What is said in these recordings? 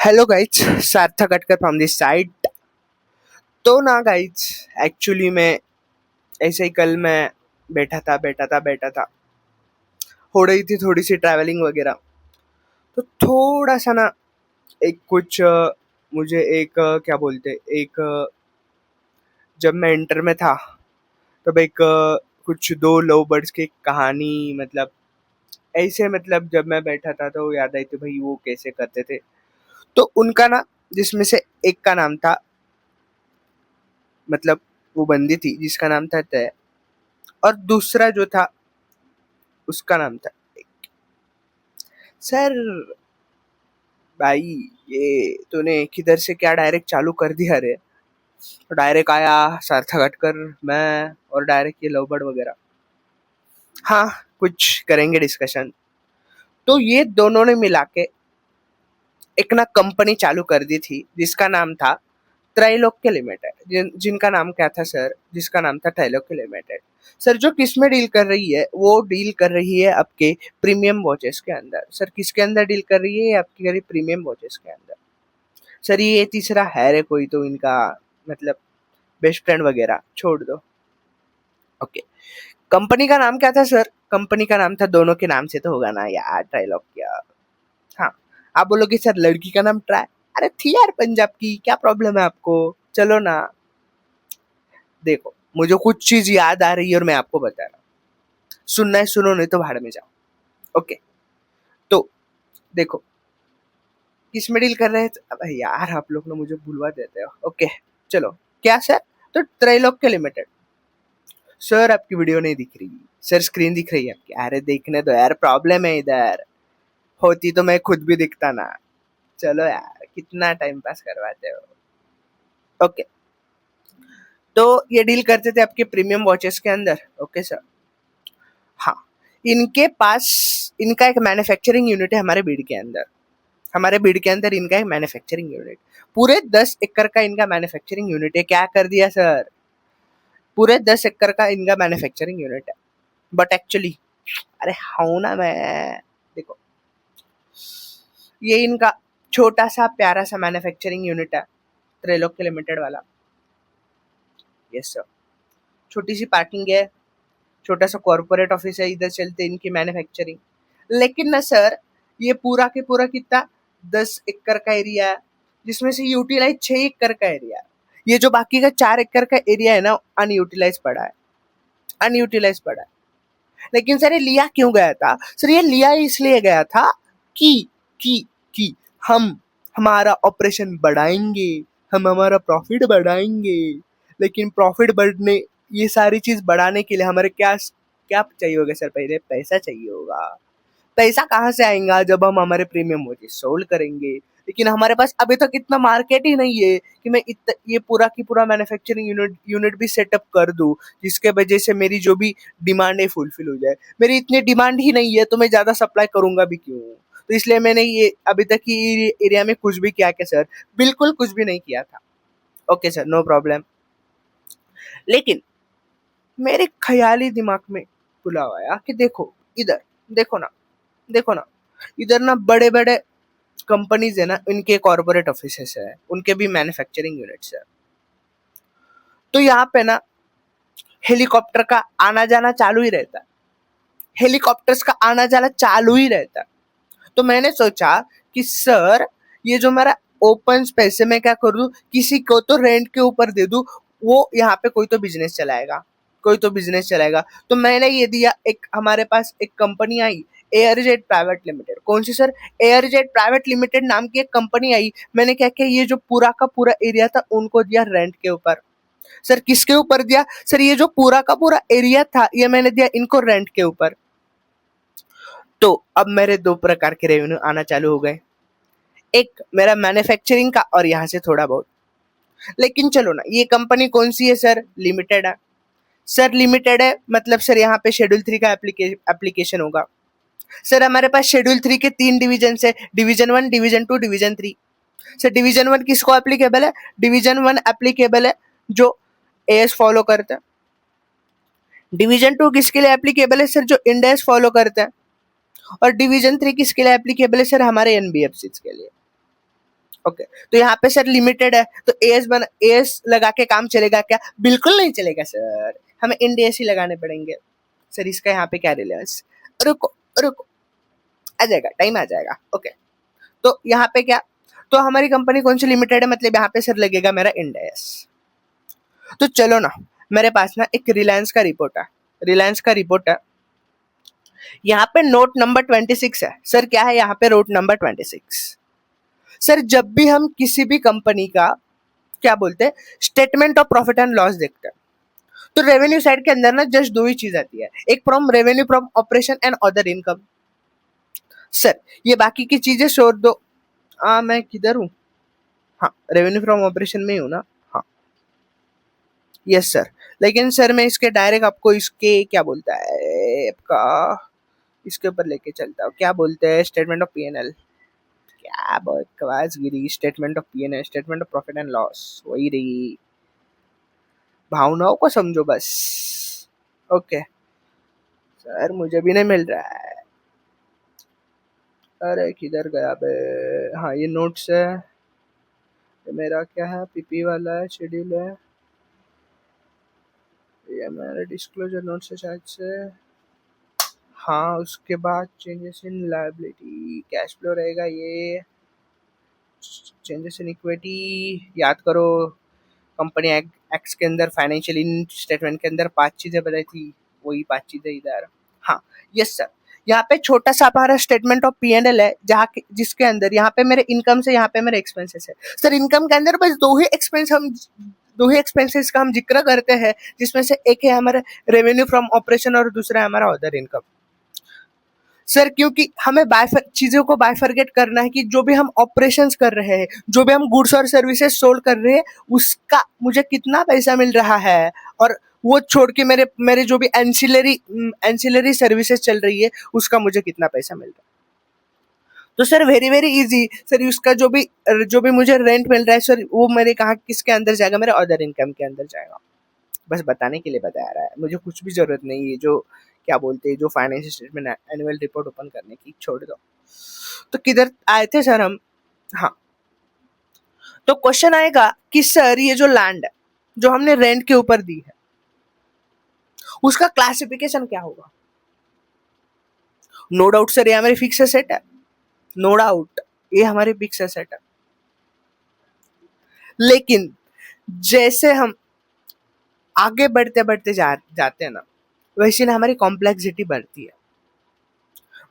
Hello guys, सार्थक Atkar from this side. तो ना गाइज, एक्चुअली मैं ऐसे ही कल मैं बैठा था। हो रही थी थोड़ी सी ट्रैवलिंग वगैरह। तो थोड़ा सा ना एक कुछ मुझे एक क्या बोलते जब मैं इंटर में था तब एक कुछ दो लव बर्ड्स की कहानी, मतलब ऐसे, मतलब जब मैं बैठा था तो याद आई थी भाई वो कैसे करते थे। तो उनका ना, जिसमें से एक का नाम था, मतलब वो बंदी थी जिसका नाम था तय, और दूसरा जो था उसका नाम था सर। भाई, ये तूने किधर से क्या डायरेक्ट चालू कर दिया रे। तो डायरेक्ट आया सार्थक हटकर, मैं, और डायरेक्ट ये लवबर्ड वगैरह। हाँ, कुछ करेंगे डिस्कशन। तो ये दोनों ने मिला के एक ना कंपनी चालू कर दी थी जिसका नाम था त्रैलोक्य लिमिटेड। जिनका नाम क्या था सर? जिसका नाम था त्रैलोक्य लिमिटेड। सर, जो किस में डील कर रही है, वो डील कर रही है आपके प्रीमियम वॉचेस के अंदर। सर, किसके अंदर डील कर रही है? आपकी गरीब प्रीमियम वॉचेस के अंदर। सर, ये तीसरा है रे कोई तो इनका, मतलब बेस्ट फ्रेंड वगैरह छोड़ दो। ओके, कंपनी का नाम क्या था सर? कंपनी का नाम था, दोनों के नाम से तो होगा ना यार, त्रैलोक्य। हाँ, आप बोलोगे सर लड़की का नाम ट्राई। अरे थी यार पंजाब की, क्या प्रॉब्लम है आपको? चलो ना, देखो, मुझे कुछ चीज याद आ रही है और मैं आपको बता रहा हूँ। सुनना है सुनो, नहीं तो भाड़ में जाओ। ओके, तो देखो, किस में डील कर रहे थे अब यार, आप लोग ना मुझे भूलवा देते हो। ओके, चलो, क्या सर? तो त्रैलोक्य लिमिटेड। सर, आपकी वीडियो नहीं दिख रही। सर, स्क्रीन दिख रही है आपकी? अरे देखने दो यार, प्रॉब्लम है इधर। होती तो मैं खुद भी दिखता ना। चलो यार, कितना टाइम पास करवाते हो। ओके, तो ये डील करते थे आपके प्रीमियम वॉचेस के अंदर। Okay sir. हाँ, इनके पास, इनका एक मैन्युफैक्चरिंग यूनिट है हमारे बीड के अंदर। हमारे बीड के अंदर इनका एक मैन्युफैक्चरिंग यूनिट, पूरे 10 एकड़ का इनका मैन्युफैक्चरिंग यूनिट है। क्या कर दिया सर? पूरे 10 एकड़ का इनका मैन्युफैक्चरिंग यूनिट है। बट एक्चुअली, अरे हाँ ना मैं, देखो, ये इनका छोटा सा प्यारा सा मैन्युफैक्चरिंग यूनिट है, त्रैलोक्य लिमिटेड वाला। यस सर, छोटी सी पार्किंग है, छोटा सा कॉर्पोरेट ऑफिस है, इधर चलते इनकी मैन्युफैक्चरिंग। लेकिन ना सर, ये पूरा के पूरा कितना, 10 एकड़ का एरिया है, जिसमें से यूटिलाइज 6 एकड़ का एरिया है। ये जो बाकी का 4 एकड़ का एरिया है ना, अनयूटिलाइज पड़ा है। अनयूटिलाइज पड़ा है। लेकिन सर, ये लिया क्यों गया था? सर, ये लिया इसलिए गया था कि कि हम हमारा ऑपरेशन बढ़ाएंगे, हम हमारा प्रॉफिट बढ़ाएंगे। लेकिन प्रॉफिट बढ़ने, ये सारी चीज बढ़ाने के लिए हमारे क्या क्या चाहिए होगा सर? पहले पैसा चाहिए होगा। पैसा कहाँ से आएगा? जब हम हमारे प्रीमियम वॉचेस सोल्ड करेंगे। लेकिन हमारे पास अभी तक इतना मार्केट ही नहीं है कि मैं ये पूरा की पूरा मैन्युफैक्चरिंग यूनिट भी सेटअप कर दूं, जिसके वजह से मेरी जो भी डिमांड है फुलफिल हो जाए। मेरी इतनी डिमांड ही नहीं है, तो मैं ज्यादा सप्लाई करूंगा भी क्यों? तो इसलिए मैंने ये अभी तक की एरिया में कुछ भी किया क्या सर? बिल्कुल कुछ भी नहीं किया था। Okay sir, no problem. लेकिन मेरे ख्याली दिमाग में बुलावा आया कि देखो इधर, देखो ना, देखो ना, इधर ना बड़े बड़े कंपनीज है ना, इनके कॉर्पोरेट ऑफिसेस है, उनके भी मैन्युफैक्चरिंग यूनिट्स है। तो यहाँ पे ना हेलीकॉप्टर का आना जाना चालू ही रहता है। हेलीकॉप्टर्स का आना जाना चालू ही रहता है। तो मैंने सोचा कि सर, ये जो मेरा ओपन स्पेस है, मैं क्या कर दूं, किसी को तो रेंट के ऊपर दे दूं। वो यहाँ पे कोई तो बिजनेस चलाएगा, कोई तो बिजनेस चलाएगा। तो मैंने ये दिया, एक हमारे पास एक कंपनी आई, एयरजेट प्राइवेट लिमिटेड। कौन सी सर? एयरजेट प्राइवेट लिमिटेड नाम की एक कंपनी आई। मैंने क्या किया, ये जो पूरा का पूरा एरिया था उनको दिया रेंट के ऊपर। सर, किसके ऊपर दिया? सर, ये जो पूरा का पूरा एरिया था, ये मैंने दिया इनको रेंट के ऊपर। तो अब मेरे दो प्रकार के रेवेन्यू आना चालू हो गए, एक मेरा मैन्युफैक्चरिंग का और यहाँ से थोड़ा बहुत। लेकिन चलो ना, ये कंपनी कौन सी है सर? लिमिटेड है। सर, लिमिटेड है मतलब सर यहाँ पे शेड्यूल 3 का एप्लीकेशन होगा। सर, हमारे पास शेड्यूल 3 के 3 डिवीजन है, division 1, division 2, division 3। Sir, division 1 किसको एप्लीकेबल है? डिवीजन 1 एप्लीकेबल है जो एएस फॉलो करता है। डिवीजन 2 किसके लिए एप्लीकेबल है सर? जो इंडेस फॉलो करता है। और डिवीजन 3 किसके लिए एप्लीकेबल है सर? हमारे एनबीएफसी के लिए। ओके, तो यहाँ पे सर लिमिटेड है, तो एएस लगा के काम चलेगा क्या? बिल्कुल नहीं चलेगा सर, हमें इंड ही लगाने पड़ेंगे। सर इसका यहाँ पे क्या रिलेवेंस? रुको रुको, आ जाएगा, टाइम आ जाएगा। ओके, तो यहाँ पे क्या, तो हमारी कंपनी कौन सी लिमिटेड है, मतलब यहाँ पे सर लगेगा मेरा इंड। तो चलो ना, मेरे पास ना एक रिलायंस का रिपोर्ट है, रिलायंस का रिपोर्ट है, यहाँ पे नोट नंबर 26 है। सर क्या है यहाँ पे नोट नंबर 26? सर जब भी हम किसी भी कंपनी का क्या बोलते हैं, statement of profit and loss देखते हैं, तो रेवेन्यू साइड के अंदर ना जस्ट दो ही चीज आती है, एक from revenue from operation and other income. Sir ये बाकी की चीजें छोड़ दो। मैं किधर हूँ? हाँ, रेवेन्यू फ्रॉम ऑपरेशन में ही हूँ ना। हाँ यस सर, लेकिन सर मैं इसके डायरेक्ट आपको इसके क्या बोलता है आपका इसके ऊपर लेके चलता हूँ, क्या बोलते हैं, स्टेटमेंट ऑफ पीएनएल। क्या बकवास गिरी, statement of PNL, statement of profit and loss वही रही, भावनाओं को समझो बस। ओके सर, मुझे भी नहीं मिल रहा है, अरे किधर गया बे? हाँ ये नोट्स है, ये मेरा क्या है, पीपी वाला है, शेड्यूल है, ये मेरा डिस्क्लोजर नोट्स है शायद से। हाँ उसके बाद changes in liability, cash flow रहेगा, ये चेंजेस इन इक्विटी, याद करो कंपनी एक्ट्स के अंदर फाइनेंशियल स्टेटमेंट के अंदर 5 चीजें बताई थी, वही 5 चीजें इधर। हाँ यस सर, यहाँ पे छोटा सा हमारा स्टेटमेंट ऑफ पीएनएल है, जिसके अंदर यहाँ पे मेरे इनकम से यहाँ पे मेरे एक्सपेंसेस है। सर इनकम के अंदर बस दो ही एक्सपेंसेस का हम जिक्र करते हैं, जिसमें से एक है हमारा रेवेन्यू फ्रॉम ऑपरेशन और दूसरा है हमारा अदर इनकम। सर क्योंकि हमें चीजों को बाइफरगेट करना है कि जो भी हम ऑपरेशंस कर रहे हैं, जो भी हम गुड्स और सर्विसेज सोल्ड कर रहे हैं, उसका मुझे कितना पैसा मिल रहा है, और वो छोड़ के मेरे मेरे जो भी एंसिलरी सर्विसेज चल रही है उसका मुझे कितना पैसा मिल रहा है। तो sir very very easy sir, उसका जो भी मुझे रेंट मिल रहा है सर, वो मेरे कहाँ किसके अंदर जाएगा, मेरे अदर इनकम के अंदर जाएगा। बस बताने के लिए बताया रहा है, मुझे कुछ भी जरूरत नहीं है जो क्या बोलते हैं, जो financial statement annual report open करने की, छोड़ दो। तो किधर आए थे सर हम? हाँ, तो क्वेश्चन आएगा कि सर ये जो लैंड है जो हमने रेंट के ऊपर दी है, उसका क्लासिफिकेशन क्या होगा? नो डाउट सर ये हमारी फिक्स एसेट है, नो डाउट ये हमारी फिक्स एसेट है, लेकिन जैसे हम आगे बढ़ते बढ़ते जाते हैं ना, वैसे ना हमारी कॉम्प्लेक्सिटी बढ़ती है।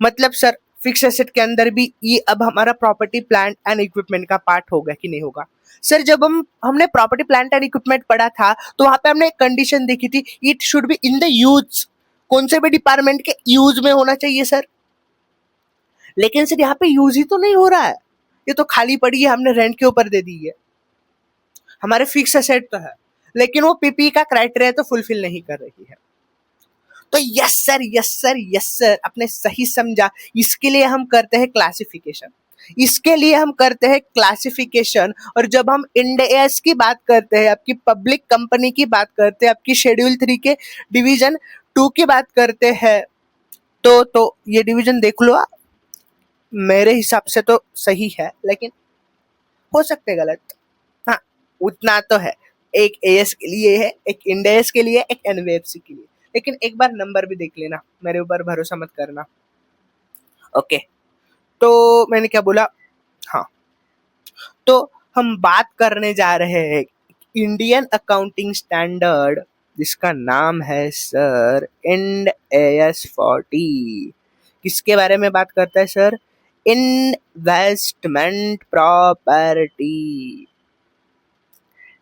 मतलब सर फिक्स एसेट के अंदर भी ये अब हमारा प्रॉपर्टी प्लांट एंड इक्विपमेंट का पार्ट होगा कि नहीं होगा? सर जब हमने प्रॉपर्टी प्लांट एंड इक्विपमेंट पढ़ा था, तो वहां पे हमने एक कंडीशन देखी थी, it should be in the use, कौन से भी डिपार्टमेंट के यूज में होना चाहिए सर। लेकिन सर यहाँ पे यूज ही तो नहीं हो रहा है, ये तो खाली पड़ी है, हमने रेंट के ऊपर दे दी है, हमारे फिक्स एसेट तो है, लेकिन वो पीपी का क्राइटेरिया तो फुलफिल नहीं कर रही है। तो yes sir yes sir yes sir, आपने सही समझा, इसके लिए हम करते हैं क्लासिफिकेशन, इसके लिए हम करते हैं क्लासिफिकेशन। और जब हम इंड एएस की बात करते हैं, आपकी पब्लिक कंपनी की बात करते हैं, आपकी शेड्यूल 3 के डिवीजन 2 की बात करते हैं, तो ये डिवीजन देख लो आप, मेरे हिसाब से तो सही है, लेकिन हो सकते गलत। हाँ उतना तो है, एक एएस के लिए है, एक इंड एएस के लिए, एक एनबीएफसी के लिए, लेकिन एक बार नंबर भी देख लेना, मेरे ऊपर भरोसा मत करना। ओके, तो मैंने क्या बोला, हाँ, तो हम बात करने जा रहे हैं इंडियन अकाउंटिंग स्टैंडर्ड, जिसका नाम है सर इंड एएस 40। किसके बारे में बात करता है सर? Investment property.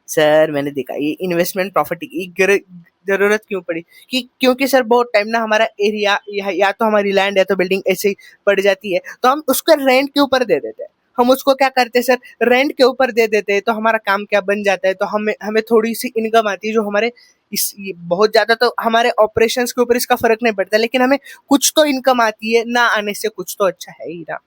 सर मैंने देखा ये इन्वेस्टमेंट प्रॉपर्टी की जरूरत क्यों पड़ी, क्योंकि सर बहुत टाइम ना हमारा एरिया या तो हमारी लैंड या तो बिल्डिंग ऐसे ही पड़ जाती है, तो हम उसको रेंट के ऊपर दे देते हैं। हम उसको क्या करते हैं सर, रेंट के ऊपर दे देते हैं, तो हमारा काम क्या बन जाता है, तो हमें हमें थोड़ी सी इनकम आती है, जो हमारे बहुत ज्यादा तो हमारे ऑपरेशंस के ऊपर इसका फर्क नहीं पड़ता, लेकिन हमें कुछ तो इनकम आती है, ना आने से कुछ तो अच्छा है ही ना।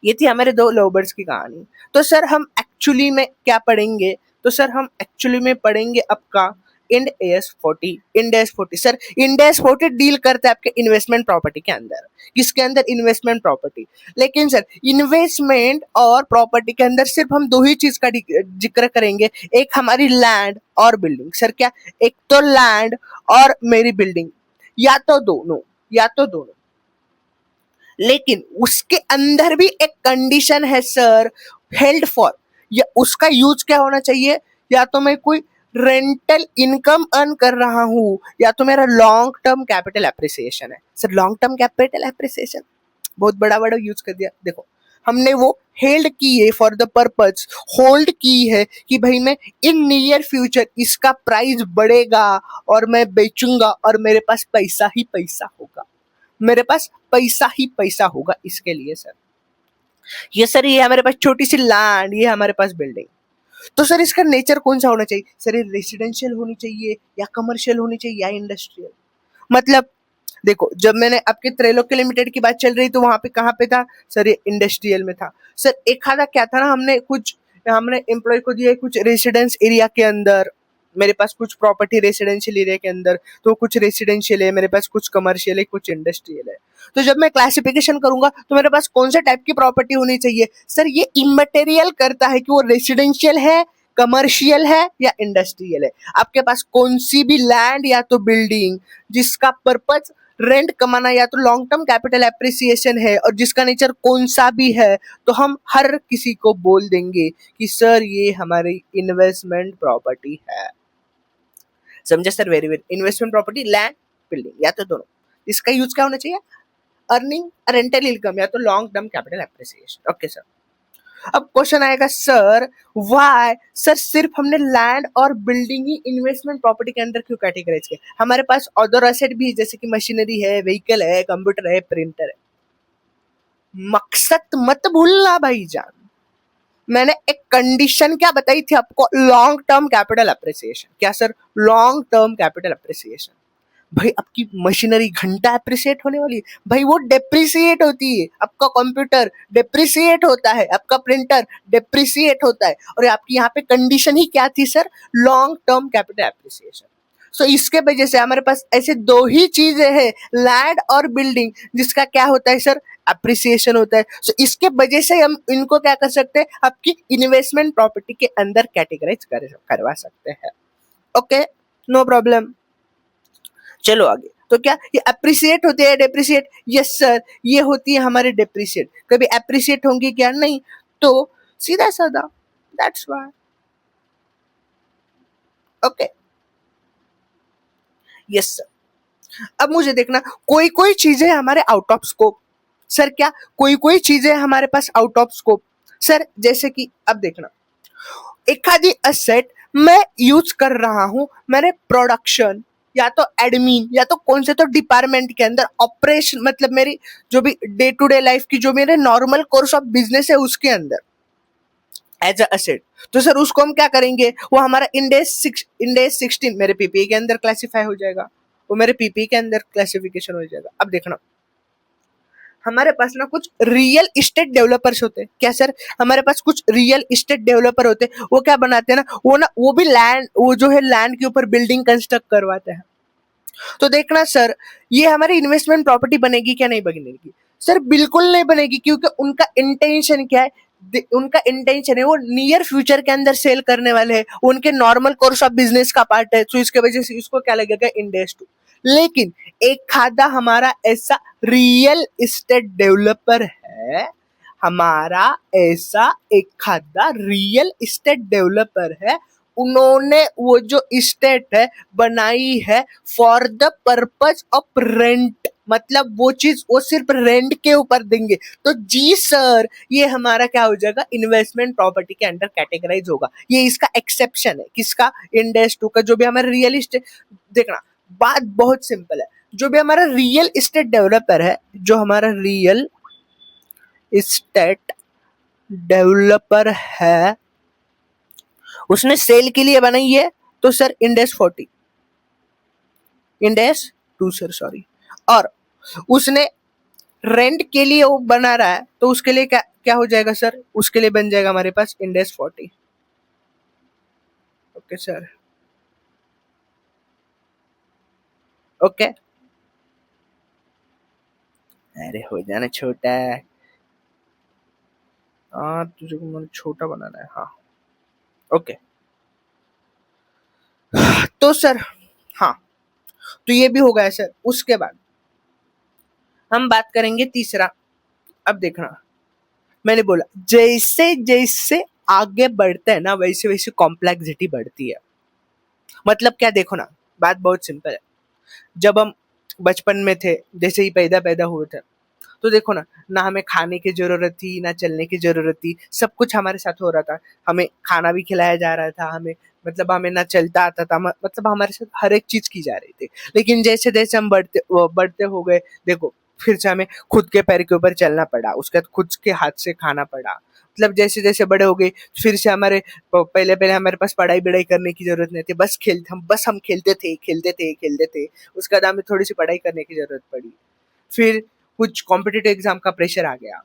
ये थी हमारे दो लवर्स की कहानी। तो सर हम एक्चुअली में क्या पढ़ेंगे, तो सर हम एक्चुअली में पढ़ेंगे आपका end S 40 sir, end S 40 deal करता है आपके इन्वेस्टमेंट प्रॉपर्टी के अंदर। किसके अंदर? Investment property. लेकिन सर इन्वेस्टमेंट और प्रॉपर्टी के अंदर सिर्फ हम दो ही चीज का जिक्र करेंगे, एक हमारी लैंड और बिल्डिंग। सर क्या? एक तो लैंड और मेरी बिल्डिंग, या तो दोनों, या तो दोनों। लेकिन उसके अंदर भी एक कंडीशन है सर, हेल्ड फॉर, या उसका यूज क्या होना चाहिए? या तो मैं कोई रेंटल इनकम अर्न कर रहा हूं, या तो मेरा लॉन्ग टर्म कैपिटल एप्रिसिएशन है। Sir long term capital appreciation बहुत बड़ा बड़ा यूज कर दिया। देखो हमने वो हेल्ड की है फॉर द पर्पज, होल्ड की है कि भाई मैं इन नियर फ्यूचर इसका प्राइस बढ़ेगा और मैं बेचूंगा और मेरे पास पैसा ही पैसा होगा, मेरे पास पैसा ही पैसा होगा। इसके लिए सर ये सर, ये हमारे पास छोटी सी लैंड, ये हमारे पास बिल्डिंग। तो सर इसका नेचर कौन सा होना चाहिए? सर ये रेसिडेंशियल होनी चाहिए, या कमर्शियल होनी चाहिए, या इंडस्ट्रियल। मतलब देखो जब मैंने आपके त्रैलोक्य लिमिटेड की बात चल रही तो वहां पे कहाँ पे था? सर ये इंडस्ट्रियल में था। सर एक आधा क्या था ना, हमने एम्प्लॉय को दिया कुछ रेसिडेंस एरिया के अंदर, मेरे पास कुछ प्रॉपर्टी रेसिडेंशियल एरिया के अंदर, तो कुछ रेसिडेंशियल है मेरे पास, कुछ कमर्शियल है, कुछ इंडस्ट्रियल है। तो जब मैं क्लासिफिकेशन करूंगा तो मेरे पास कौन से टाइप की प्रॉपर्टी होनी चाहिए? सर ये इमटेरियल करता है कि वो रेसिडेंशियल है, कमर्शियल है, या इंडस्ट्रियल है। आपके पास कौन सी भी लैंड या तो बिल्डिंग जिसका पर्पज रेंट कमाना या तो लॉन्ग टर्म कैपिटल एप्रिसिएशन है, और जिसका नेचर कौन सा भी है, तो हम हर किसी को बोल देंगे कि सर ये हमारी इन्वेस्टमेंट प्रॉपर्टी है। समझे sir? Very very, investment property, land, building, या तो दोनों। इसका यूज क्या होना चाहिए? अर्निंग रेंटल इनकम या तो long term capital appreciation. Okay sir. अब क्वेश्चन आएगा सर, व्हाई सर सिर्फ हमने लैंड और बिल्डिंग ही इन्वेस्टमेंट प्रॉपर्टी के अंदर क्यों कैटेगराइज किया? हमारे पास अदर एसेट भी जैसे कि मशीनरी है, व्हीकल है, कंप्यूटर है, प्रिंटर है। मकसद मत भूलना भाईजान, मैंने एक कंडीशन क्या बताई थी आपको? Long term capital appreciation. क्या sir? Long term capital appreciation. भाई आपकी मशीनरी घंटा एप्रिसिएट होने वाली है, भाई वो डेप्रिसिएट होती है। आपका कंप्यूटर डेप्रिसिएट होता है, आपका प्रिंटर डेप्रिसिएट होता है, और आपकी यहाँ पे कंडीशन ही क्या थी sir? Long term capital appreciation. So इसके वजह से हमारे पास ऐसे दो ही चीजें हैं, लैंड और बिल्डिंग, जिसका क्या होता है सर? अप्रिसिएशन होता है। सो इसके वजह से हम इनको क्या कर सकते हैं? आपकी इन्वेस्टमेंट प्रॉपर्टी के अंदर कैटेगराइज करवा सकते हैं। Okay, no problem. चलो आगे। तो क्या ये अप्रिसिएट होते हैं, डेप्रिसिएट? यस सर, ये होती है हमारे डेप्रिसिएट। कभी अप्रिसिएट होंगी क्या? नहीं। तो सीधा साधा, that's why. Okay, yes sir. अब मुझे देखना, कोई कोई चीजें हमारे आउट ऑफ स्कोप। सर क्या? कोई कोई चीजें हमारे pass out of scope. Sir जैसे कि अब देखना, एक आधी असेट मैं यूज कर रहा हूं मैंने प्रोडक्शन या तो एडमिन या तो कौन से तो डिपार्टमेंट के अंदर, ऑपरेशन मतलब मेरी जो भी डे टू डे लाइफ की जो मेरे नॉर्मल कोर्स ऑफ बिजनेस है उसके अंदर एज अ असेट। तो सर उसको हम क्या करेंगे? वो हमारा इंडेस 16 मेरे पीपीए के अंदर क्लासिफाई हो जाएगा, वो मेरे पीपीए के अंदर क्लासिफिकेशन हो जाएगा। अब देखना, हमारे पास ना कुछ रियल इस्टेट डेवलपर्स होते हैं। क्या सर? हमारे पास कुछ रियल इस्टेट डेवलपर होते हैं। वो क्या बनाते हैं ना, वो भी लैंड, वो जो है लैंड के ऊपर बिल्डिंग कंस्ट्रक्ट करवाते हैं। तो देखना सर, ये हमारी इन्वेस्टमेंट प्रॉपर्टी बनेगी क्या? नहीं बनेगी सर, बिल्कुल नहीं बनेगी। क्योंकि उनका इंटेंशन क्या है? उनका इंटेंशन है वो नियर फ्यूचर के अंदर सेल करने वाले हैं, उनके नॉर्मल कोर्स ऑफ बिजनेस का पार्ट है। तो इसके वजह से इसको क्या लगेगा? इंडेस 2। लेकिन एक खादा हमारा ऐसा रियल इस्टेट डेवलपर है, हमारा ऐसा एक खादा रियल इस्टेट डेवलपर है, उन्होंने वो जो इस्टेट है बनाई है for the purpose of rent. मतलब वो चीज वो सिर्फ रेंट के ऊपर देंगे। तो जी सर, ये हमारा क्या हो जाएगा? इन्वेस्टमेंट प्रॉपर्टी के अंडर कैटेगराइज होगा। ये इसका एक्सेप्शन है। किसका? इंडेस 2 का। जो भी हमारा रियल इस्टेट, देखना बात बहुत सिंपल है, जो भी हमारा रियल इस्टेट डेवलपर है, जो हमारा रियल इस्टेट डेवलपर है, उसने सेल के लिए बनाई है, तो सर इंडेस 40, इंडेस 2 सर सॉरी। और उसने रेंट के लिए वो बना रहा है, तो उसके लिए क्या क्या हो जाएगा सर? उसके लिए बन जाएगा हमारे पास इंडेस 40। Okay sir. ओके, अरे हो जाना छोटा। हाँ तुझे को मैंने छोटा बनाना है, हाँ। ओके, तो सर, हाँ, तो ये भी हो गया सर। उसके बाद हम बात करेंगे तीसरा। अब देखना, मैंने बोला जैसे जैसे आगे बढ़ते हैं ना, वैसे वैसे कॉम्प्लेक्सिटी बढ़ती है। मतलब क्या, देखो ना, बात बहुत सिंपल है। जब हम बचपन में थे, जैसे ही पैदा पैदा हुए थे, तो देखो ना, ना हमें खाने की जरूरत थी, ना चलने की जरूरत थी, सब कुछ हमारे साथ हो रहा था। हमें खाना भी खिलाया जा रहा था, हमें मतलब हमें ना चलता आता था, मतलब हमारे साथ हर एक चीज की जा रही थी। लेकिन जैसे जैसे हम बढ़ते हो गए, देखो, फिर से हमें खुद के पैर के ऊपर चलना पड़ा, उसके बाद खुद के हाथ से खाना पड़ा। मतलब जैसे जैसे बड़े हो गए, फिर से हमारे पहले पहले हमारे पास पढ़ाई बिढ़ाई करने की जरूरत नहीं थी, बस हम खेलते थे, खेलते थे। उसके बाद हमें थोड़ी सी पढ़ाई करने की जरूरत पड़ी। फिर कुछ कॉम्पिटिटिव एग्जाम का प्रेशर आ गया।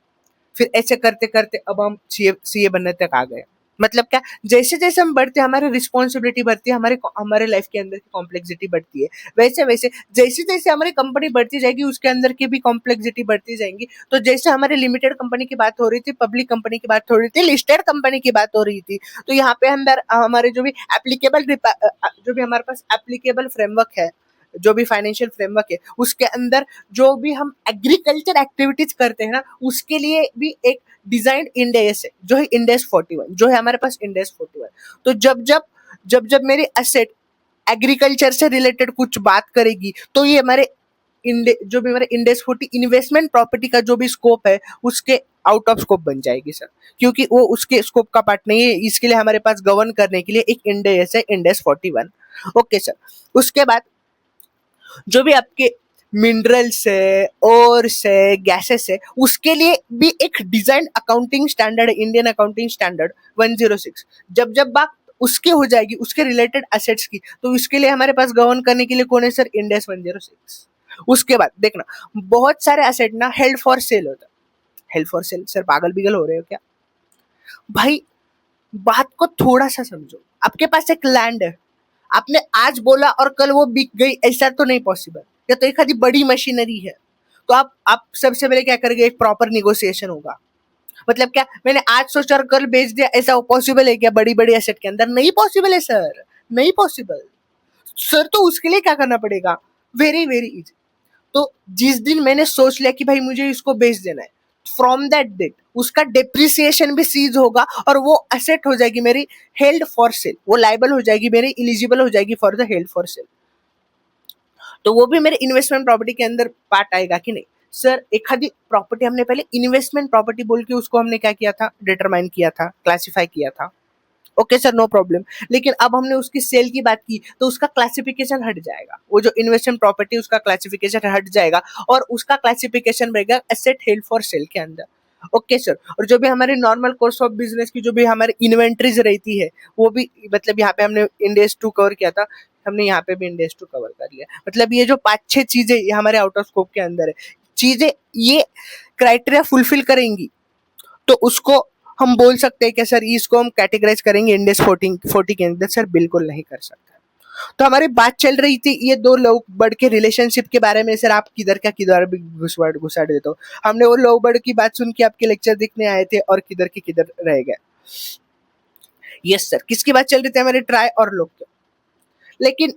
फिर ऐसे करते करते अब हम सीए बनने तक आ गए। मतलब क्या, जैसे जैसे हम बढ़ते हैं, हमारी रिस्पॉन्सिबिलिटी बढ़ती है, हमारे हमारे लाइफ के अंदर की कॉम्प्लेक्सिटी बढ़ती है। वैसे वैसे जैसे जैसे हमारी कंपनी बढ़ती जाएगी, उसके अंदर की भी कॉम्प्लेक्सिटी बढ़ती जाएंगी। तो जैसे हमारे लिमिटेड कंपनी की बात हो रही थी, पब्लिक कंपनी की बात हो रही थी, लिस्टेड कंपनी की बात हो रही थी, तो यहाँ पे अंदर हमारे जो भी हमारे पास एप्लीकेबल फ्रेमवर्क है, जो भी फाइनेंशियल फ्रेमवर्क है, उसके अंदर जो भी हम एग्रीकल्चर एक्टिविटीज करते हैं ना, उसके लिए भी एक डिजाइन इंडेस है, जो है इंडेस 41, जो है हमारे पास इंडेस 41। तो जब मेरी असेट एग्रीकल्चर से रिलेटेड कुछ बात करेगी, तो ये हमारे जो भी हमारे इंडेस 40 इन्वेस्टमेंट प्रॉपर्टी का जो भी स्कोप है, उसके आउट ऑफ स्कोप बन जाएगी सर, क्योंकि वो उसके स्कोप का पार्ट नहीं है। इसके लिए हमारे पास गवर्न करने के लिए एक इंडेस है, इंडेस 41। Okay sir. उसके बाद जो भी आपके मिनरल्स है, ओर्स है, गैसेस है, उसके लिए भी एक डिजाइन अकाउंटिंग स्टैंडर्ड है, इंडियन अकाउंटिंग स्टैंडर्ड 106। जब बात उसके हो जाएगी, उसके रिलेटेड असेट्स की, तो उसके लिए हमारे पास गवर्न करने के लिए कौन है सर, इंडेस 106। उसके बाद देखना, बहुत सारे असेट ना हेल्ड फॉर सेल होता है। हेल्ड फॉर सेल, सर पागल बिगल हो रहे हो क्या भाई? बात को थोड़ा सा समझो। आपके पास एक लैंड है, आपने आज बोला और कल वो बिक गई, ऐसा तो नहीं पॉसिबल। या तो एक आधी बड़ी मशीनरी है, तो आप सबसे पहले क्या करेंगे, एक प्रॉपर निगोशिएशन होगा। मतलब क्या, मैंने आज सोचा और कल बेच दिया, ऐसा पॉसिबल है क्या बड़ी बड़ी एसेट के अंदर? नहीं पॉसिबल है सर, नहीं पॉसिबल। सर तो उसके लिए क्या करना पड़ेगा, वेरी वेरी इजी। तो जिस दिन मैंने सोच लिया कि भाई मुझे इसको बेच देना है, फ्रॉम दैट डेट उसका डेप्रिसिएशन भी सीज होगा, और वो असेट हो जाएगी मेरी हेल्ड फॉर सेल, वो लाइबल हो जाएगी मेरी, इलिजिबल हो जाएगी for the held for sale. तो वो भी मेरे इन्वेस्टमेंट प्रॉपर्टी के अंदर पार्ट आएगा कि नहीं? सर एक आधी प्रॉपर्टी हमने पहले इन्वेस्टमेंट प्रॉपर्टी बोल के उसको हमने क्या किया था, डिटरमाइन किया था, क्लासिफाई किया था। Okay sir, no problem. लेकिन अब हमने उसकी सेल की बात की, तो उसका क्लासिफिकेशन हट जाएगा, वो जो इन्वेस्टमेंट प्रॉपर्टी उसका क्लासिफिकेशन हट जाएगा, और उसका क्लासिफिकेशन रहेगा एसेट हेल्ड फॉर सेल के अंदर। Okay sir. और जो भी हमारी नॉर्मल कोर्स ऑफ बिजनेस की जो भी हमारी इन्वेंट्रीज रहती है, वो भी, मतलब यहाँ पे हमने इंडेस 2 कवर किया था, हमने यहाँ पे भी इंडेस 2 कवर कर लिया। मतलब ये जो 5-6 चीजें ये हमारे आउट ऑफ स्कोप के अंदर है, चीजें ये क्राइटेरिया फुलफिल करेंगी, तो उसको हम बोल सकते हैं कि सर इसको हम कैटेगराइज करेंगे इंडेक्स 40 के अंदर? सर बिल्कुल नहीं कर सकते। तो हमारी बात चल रही थी ये दो लव बर्ड के रिलेशनशिप के बारे में। सर आप किधर का किधर भी घुसाड़ देते हो। हमने वो लव बर्ड की बात सुन के आपके लेक्चर देखने आए थे, और किधर के किधर रह गए। यस सर, किसकी बात चल रही थी, हमारे ट्राई और लोग की। लेकिन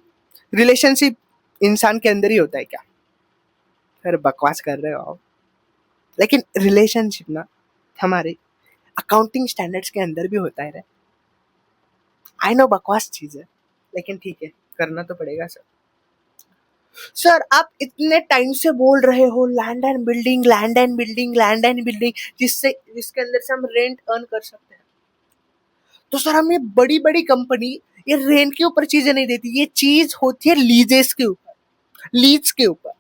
रिलेशनशिप इंसान के अंदर ही होता है क्या? सर बकवास कर रहे हो आप। लेकिन रिलेशनशिप ना हमारे अकाउंटिंग स्टैंडर्ड्स के अंदर भी होता है रे। आई नो बकवास चीज है, लेकिन ठीक है, करना तो पड़ेगा सर। सर आप इतने टाइम से बोल रहे हो land and building, land and building, land and building, जिसके अंदर से हम रेंट अर्न कर सकते हैं। तो सर हम ये बड़ी बड़ी कंपनी ये रेंट के ऊपर चीजें नहीं देती, ये चीज होती है लीजेस के ऊपर, लीज के ऊपर।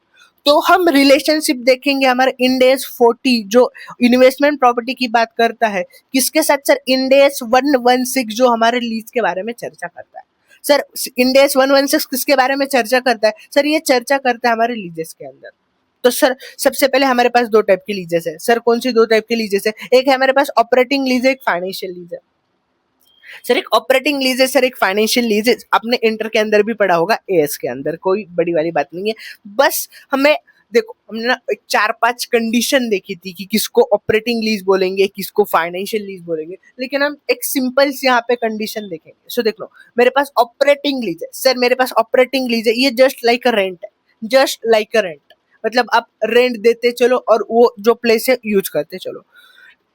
तो हम रिलेशनशिप देखेंगे हमारे इंडेस 40 जो इन्वेस्टमेंट प्रॉपर्टी की बात करता है, किसके साथ सर, इंडेस 116 जो हमारे लीज के बारे में चर्चा करता है। सर इंडेस 116 किसके बारे में चर्चा करता है? सर ये चर्चा करता है हमारे लीजेस के अंदर। तो सर सबसे पहले हमारे पास दो टाइप की लीजेस है। सर कौन सी दो टाइप की लीजेस है? एक है हमारे पास ऑपरेटिंग लीज है, एक फाइनेंशियल लीज है। सर एक ऑपरेटिंग लीज है सर, एक फाइनेंशियल लीज है, आपने इंटर के अंदर भी पढ़ा होगा, एएस के अंदर, कोई बड़ी वाली बात नहीं है। बस हमें देखो, हमने ना एक 4-5 कंडीशन देखी थी कि किसको ऑपरेटिंग लीज बोलेंगे, किसको फाइनेंशियल लीज बोलेंगे, लेकिन हम एक सिंपल सी यहाँ पे कंडीशन देखेंगे। सो देख लो, मेरे पास ऑपरेटिंग लीज है सर, मेरे पास ऑपरेटिंग लीज है, ये जस्ट लाइक अ रेंट है, जस्ट लाइक अ रेंट, मतलब आप रेंट देते चलो और वो जो प्लेस है यूज करते चलो।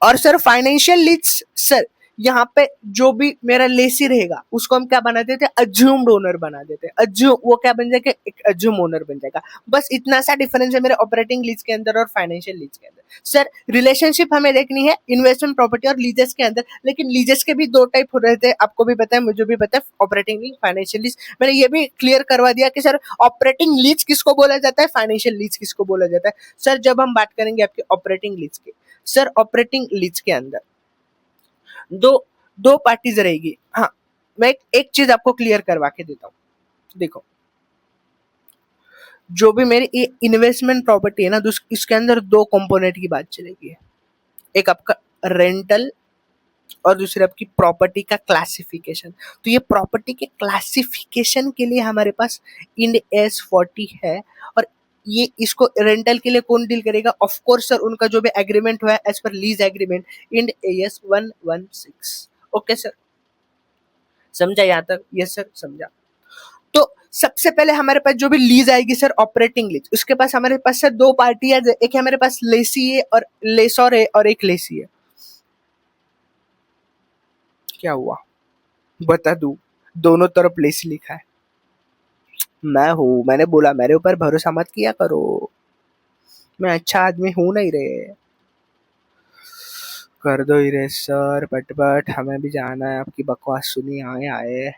और सर फाइनेंशियल लीज सर, यहाँ पे जो भी मेरा लेसी रहेगा उसको हम क्या बना देते हैं, अज्यूम्ड ओनर बना देते हैं। अज्यूम, वो क्या बन जाएगा, एक अज्यूम ओनर बन जाएगा। बस इतना सा डिफरेंस है मेरे ऑपरेटिंग लीज के अंदर और फाइनेंशियल लीज के अंदर। सर रिलेशनशिप हमें देखनी है इन्वेस्टमेंट प्रॉपर्टी और लीजेस के अंदर, लेकिन लीजेस के भी दो टाइप हो रहे थे, आपको भी पता है, मुझे भी पता है, ऑपरेटिंग लीज, फाइनेंशियल लीज। मैंने ये भी क्लियर करवा दिया कि सर ऑपरेटिंग लीज किसको बोला जाता है, फाइनेंशियल लीज किसको बोला जाता है। सर जब हम बात करेंगे आपके ऑपरेटिंग लीज की, सर ऑपरेटिंग लीज के अंदर दो दो पार्टीज रहेगी। हाँ, मैं एक चीज आपको क्लियर करवा के देता हूँ। देखो, जो भी मेरी ये इन्वेस्टमेंट प्रॉपर्टी है ना, तो इसके अंदर दो कंपोनेंट की बात चलेगी। एक आपका रेंटल और दूसरी आपकी प्रॉपर्टी का क्लासिफिकेशन। तो ये प्रॉपर्टी के क्लासिफिकेशन के लिए हमारे पास इंड एस 40 है, और ये इसको रेंटल के लिए कौन डील करेगा, ऑफ कोर्स सर उनका जो भी एग्रीमेंट हुआ है as per lease agreement, Ind AS 116। Okay sir, समझा यहाँ तक? यस सर, समझा। तो सबसे पहले हमारे पास जो भी लीज आएगी सर, ऑपरेटिंग लीज, उसके पास हमारे पास सर दो पार्टियां, एक है हमारे पास लेसी है और लेसर है, और एक लेसी है। क्या हुआ, बता दू, दोनों तरफ लेसी लिखा है। मैं हूँ, मैंने बोला मेरे ऊपर भरोसा मत किया करो, मैं अच्छा आदमी हूँ नहीं रे। कर दो ही रे सर, पट हमें भी जाना है, आपकी बकवास सुनी आए आए।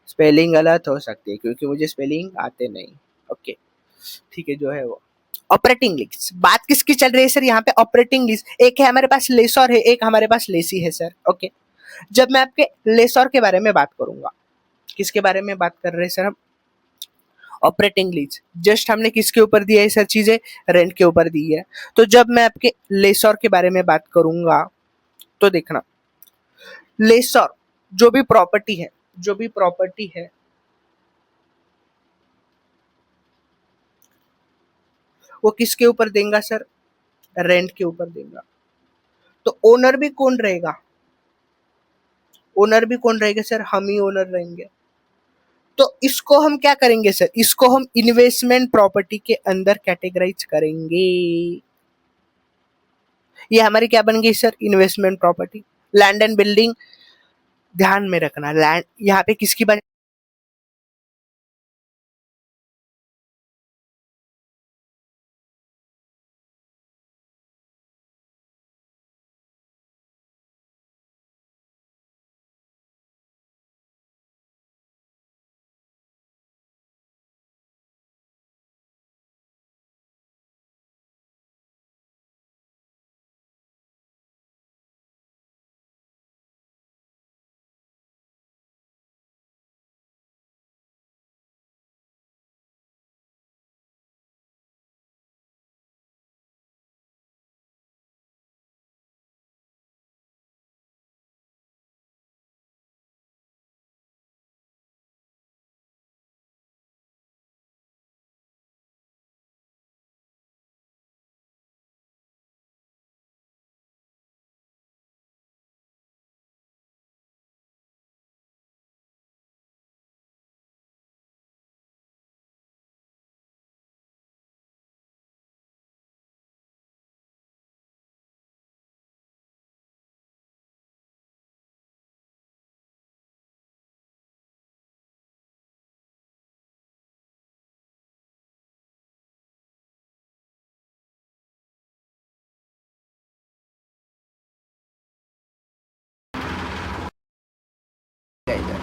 स्पेलिंग गलत हो सकती है क्योंकि मुझे स्पेलिंग आते नहीं। ओके, ठीक है, जो है वो ऑपरेटिंग लीज। बात किसकी चल रही है सर यहाँ पे, ऑपरेटिंग लीज। एक है हमारे पास लेसर है, एक हमारे पास लेसी है सर। ओके, जब मैं आपके लेसर के बारे में बात करूंगा, किसके बारे में बात कर रहे हैं सर हम, ऑपरेटिंग लीज। जस्ट हमने किसके ऊपर दिया है सर चीजें, रेंट के ऊपर दी है। तो जब मैं आपके लेसर के बारे में बात करूंगा, तो देखना, लेसर जो भी प्रॉपर्टी है, जो भी प्रॉपर्टी है, वो किसके ऊपर देंगे सर, रेंट के ऊपर देंगे। तो ओनर भी कौन रहेगा, ओनर भी कौन रहेगा सर, हम ही ओनर रहेंगे। तो इसको हम क्या करेंगे सर, इसको हम इन्वेस्टमेंट प्रॉपर्टी के अंदर कैटेगराइज करेंगे। ये हमारी क्या बन गई sir, investment property. Land and building, ध्यान में रखना, लैंड यहाँ पे किसकी बन जाएगा।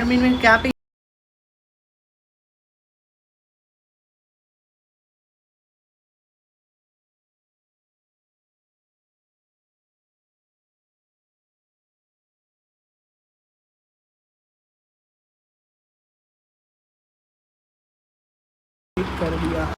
एडमिन में क्या पे कर दिया।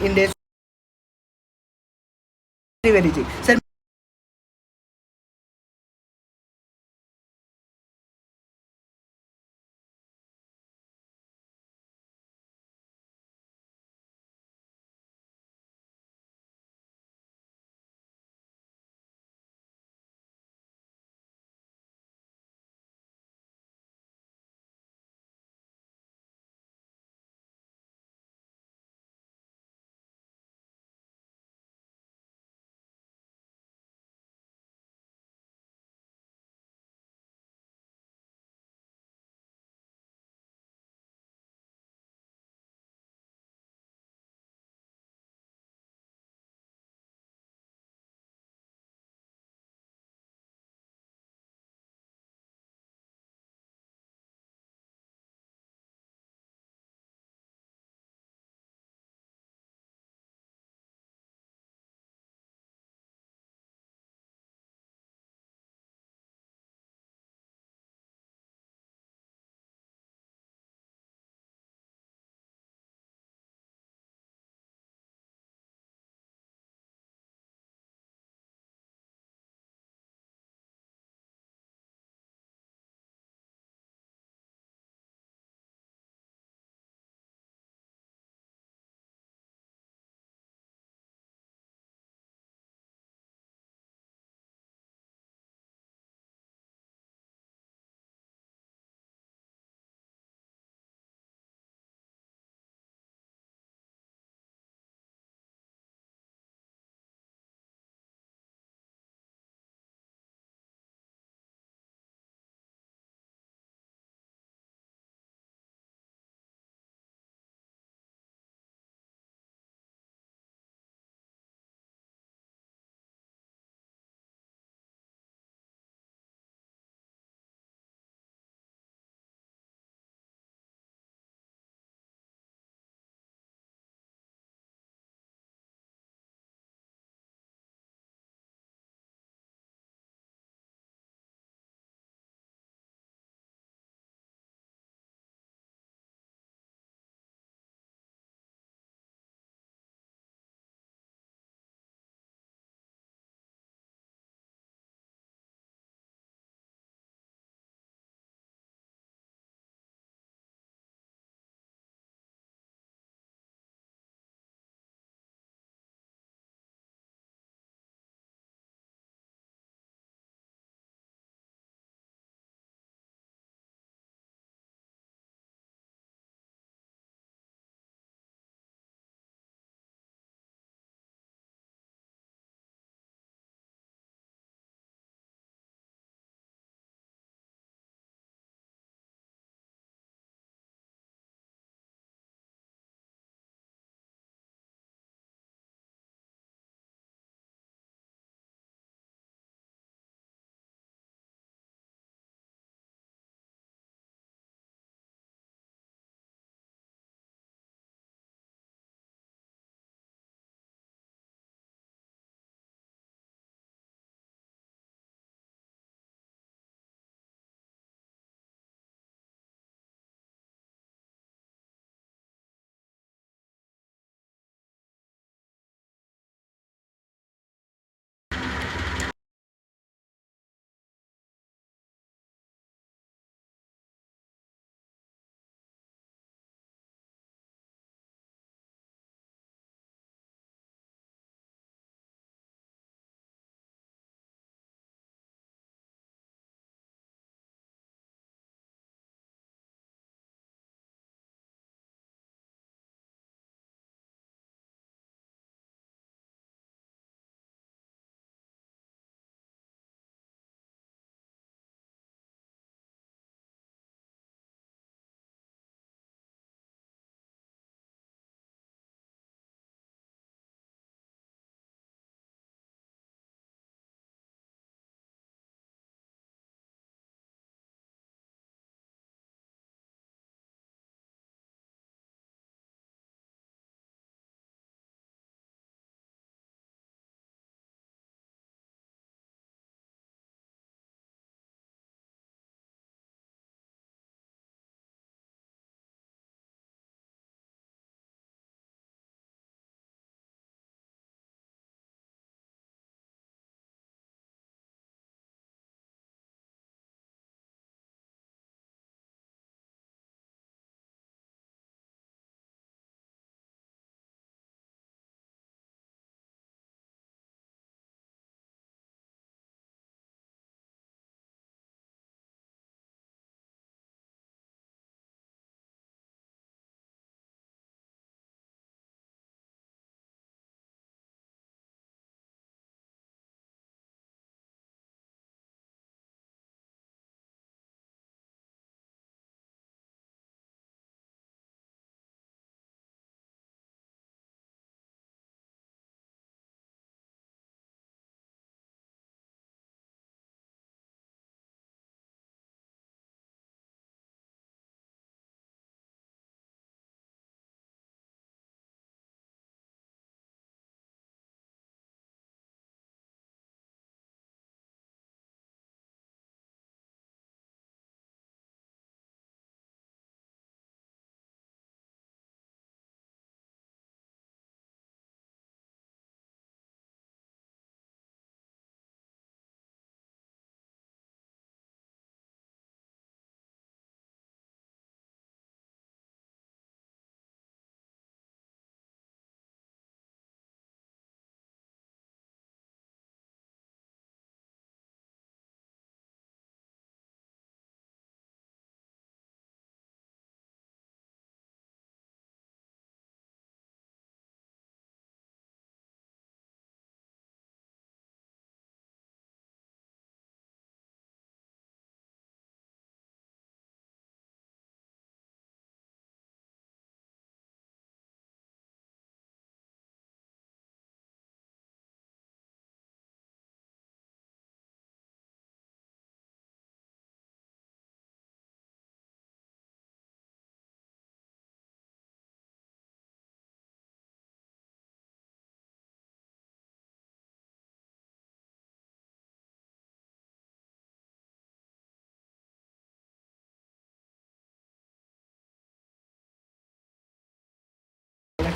इन डेज वेरी जी सर।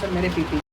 मेरे पीपी